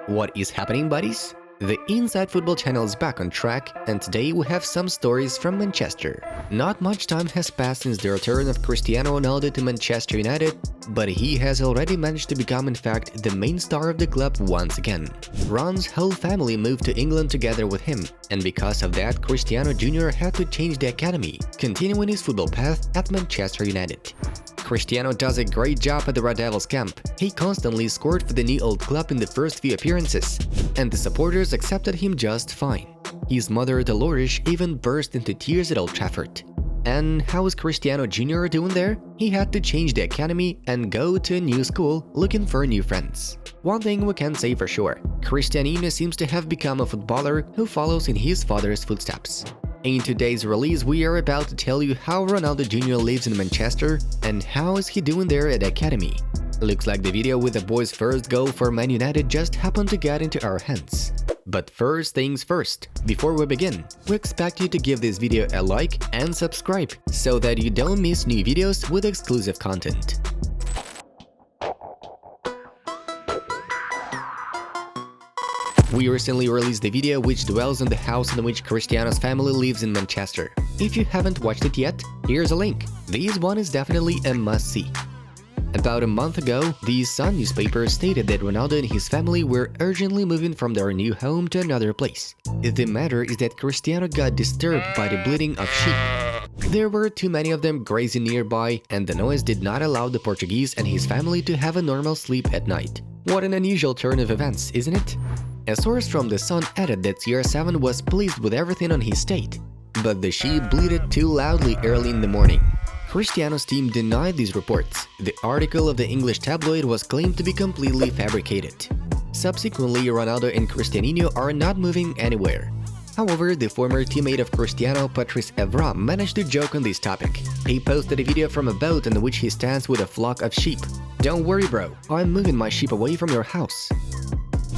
What is happening, buddies? The Inside Football channel is back on track, and today we have some stories from Manchester. Not much time has passed since the return of Cristiano Ronaldo to Manchester United, but he has already managed to become in fact the main star of the club once again. Ron's whole family moved to England together with him, and because of that, Cristiano Jr had to change the academy, continuing his football path at Manchester United. Cristiano does a great job at the Red Devils camp. He constantly scored for the new old club in the first few appearances, and the supporters accepted him just fine. His mother Dolores even burst into tears at Old Trafford. And how is Cristiano Jr doing there? He had to change the academy and go to a new school looking for new friends. One thing we can say for sure, Cristianinho seems to have become a footballer who follows in his father's footsteps. In today's release, we are about to tell you how Ronaldo Jr lives in Manchester and how is he doing there at the academy. Looks like the video with the boys' first goal for Man United just happened to get into our hands. But first things first, before we begin, we expect you to give this video a like and subscribe so that you don't miss new videos with exclusive content. We recently released the video which dwells on the house in which Cristiano's family lives in Manchester. If you haven't watched it yet, here's a link. This one is definitely a must-see. About a month ago, the Sun newspaper stated that Ronaldo and his family were urgently moving from their new home to another place. The matter is that Cristiano got disturbed by the bleating of sheep. There were too many of them grazing nearby, and the noise did not allow the Portuguese and his family to have a normal sleep at night. What an unusual turn of events, isn't it? A source from The Sun added that CR7 was pleased with everything on his state, but the sheep bleated too loudly early in the morning. Cristiano's team denied these reports. The article of the English tabloid was claimed to be completely fabricated. Subsequently, Ronaldo and Cristianinho are not moving anywhere. However, the former teammate of Cristiano, Patrice Evra, managed to joke on this topic. He posted a video from a boat in which he stands with a flock of sheep. "Don't worry, bro, I'm moving my sheep away from your house."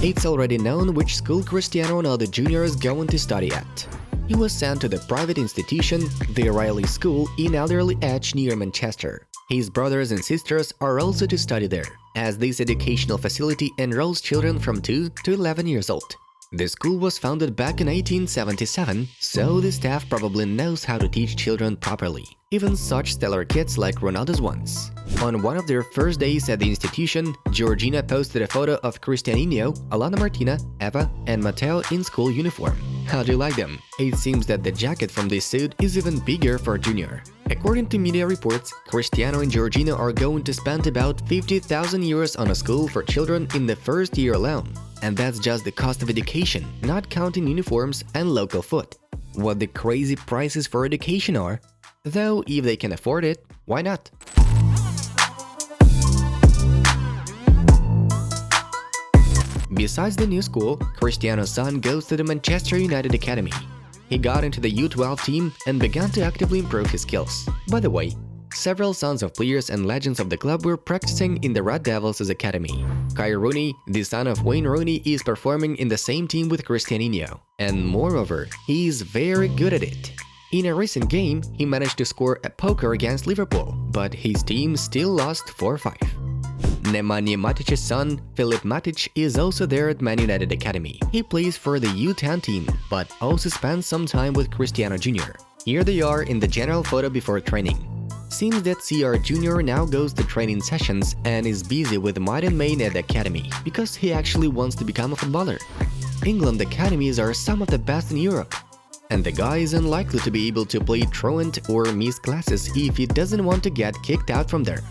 It's already known which school Cristiano Ronaldo Jr is going to study at. He was sent to the private institution, the Riley School in Elderly Edge near Manchester. His brothers and sisters are also to study there, as this educational facility enrolls children from 2 to 11 years old. The school was founded back in 1877, so the staff probably knows how to teach children properly, even such stellar kids like Ronaldo's ones. On one of their first days at the institution, Georgina posted a photo of Cristianinho, Alana Martina, Eva, and Matteo in school uniform. How do you like them? It seems that the jacket from this suit is even bigger for Junior. According to media reports, Cristiano and Georgina are going to spend about 50,000 euros on a school for children in the first year alone. And that's just the cost of education, not counting uniforms and local food. What the crazy prices for education are. Though if they can afford it, why not? Besides the new school, Cristiano's son goes to the Manchester United Academy. He got into the U12 team and began to actively improve his skills. By the way, several sons of players and legends of the club were practicing in the Red Devils' academy. Kai Rooney, the son of Wayne Rooney, is performing in the same team with Cristianinho. And moreover, he is very good at it. In a recent game, he managed to score a poker against Liverpool, but his team still lost 4-5. Nemanja Matic's son, Filip Matic, is also there at Man United Academy. He plays for the U10 team, but also spends some time with Cristiano Jr. Here they are in the general photo before training. Seems that CR Jr now goes to training sessions and is busy with Might and Main at the academy, because he actually wants to become a footballer. England academies are some of the best in Europe, and the guy is unlikely to be able to play truant or miss classes if he doesn't want to get kicked out from there.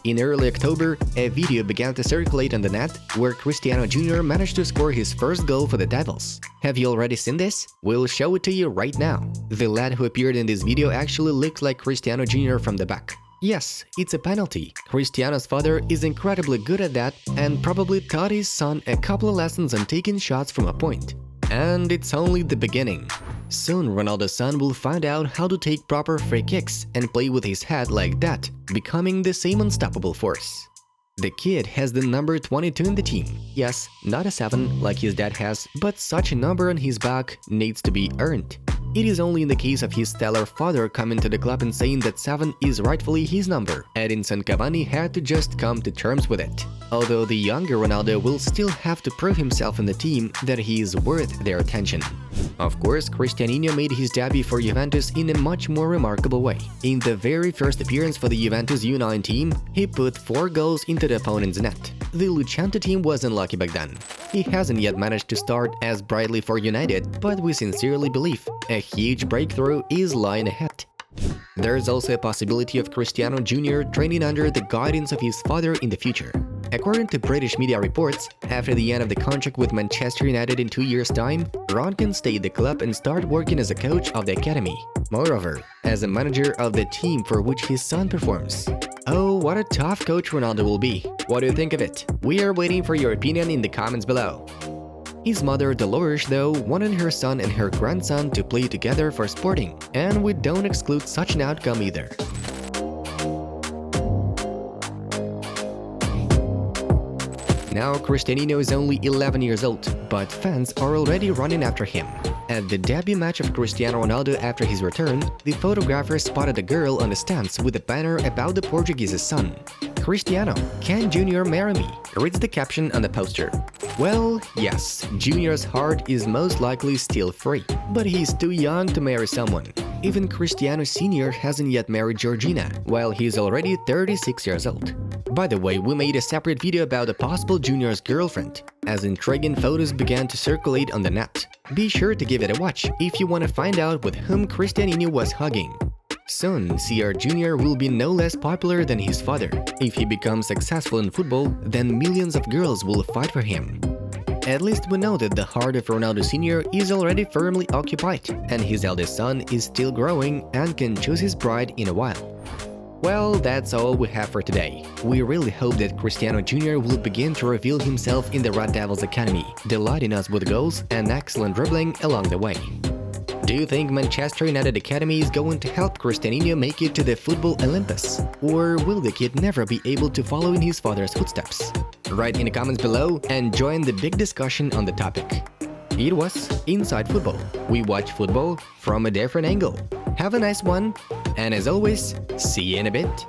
In early October, a video began to circulate on the net where Cristiano Jr managed to score his first goal for the Devils. Have you already seen this? We'll show it to you right now. The lad who appeared in this video actually looks like Cristiano Jr from the back. Yes, it's a penalty. Cristiano's father is incredibly good at that and probably taught his son a couple of lessons on taking shots from a point. And it's only the beginning. Soon Ronaldo's son will find out how to take proper free kicks and play with his head like that, becoming the same unstoppable force. The kid has the number 22 in the team. Yes, not a 7 like his dad has, but such a number on his back needs to be earned. It is only in the case of his stellar father coming to the club and saying that 7 is rightfully his number. Edinson Cavani had to just come to terms with it. Although the younger Ronaldo will still have to prove himself in the team that he is worth their attention. Of course, Cristianinho made his debut for Juventus in a much more remarkable way. In the very first appearance for the Juventus U9 team, he put 4 goals into the opponent's net. The Luciano team was unlucky back then. He hasn't yet managed to start as brightly for United, but we sincerely believe a huge breakthrough is lying ahead. There's also a possibility of Cristiano Jr training under the guidance of his father in the future. According to British media reports, after the end of the contract with Manchester United in 2 years' time, Ron can stay at the club and start working as a coach of the academy. Moreover, as a manager of the team for which his son performs. Oh, what a tough coach Ronaldo will be. What do you think of it? We are waiting for your opinion in the comments below. His mother Dolores, though, wanted her son and her grandson to play together for Sporting, and we don't exclude such an outcome either. Now Cristianinho is only 11 years old, but fans are already running after him. At the debut match of Cristiano Ronaldo after his return, the photographer spotted a girl on the stands with a banner about the Portuguese's son. "Cristiano, can Junior marry me?" reads the caption on the poster. Well, yes, Junior's heart is most likely still free, but he's too young to marry someone. Even Cristiano Sr hasn't yet married Georgina, while he's already 36 years old. By the way, we made a separate video about a possible Junior's girlfriend, as intriguing photos began to circulate on the net. Be sure to give it a watch if you want to find out with whom Cristianinho was hugging. Soon, CR Jr will be no less popular than his father. If he becomes successful in football, then millions of girls will fight for him. At least we know that the heart of Ronaldo Sr is already firmly occupied, and his eldest son is still growing and can choose his bride in a while. Well, that's all we have for today. We really hope that Cristiano Jr will begin to reveal himself in the Red Devils Academy, delighting us with goals and excellent dribbling along the way. Do you think Manchester United Academy is going to help Cristianinho make it to the football Olympus? Or will the kid never be able to follow in his father's footsteps? Write in the comments below and join the big discussion on the topic. It was Inside Football. We watch football from a different angle. Have a nice one, and as always, see you in a bit.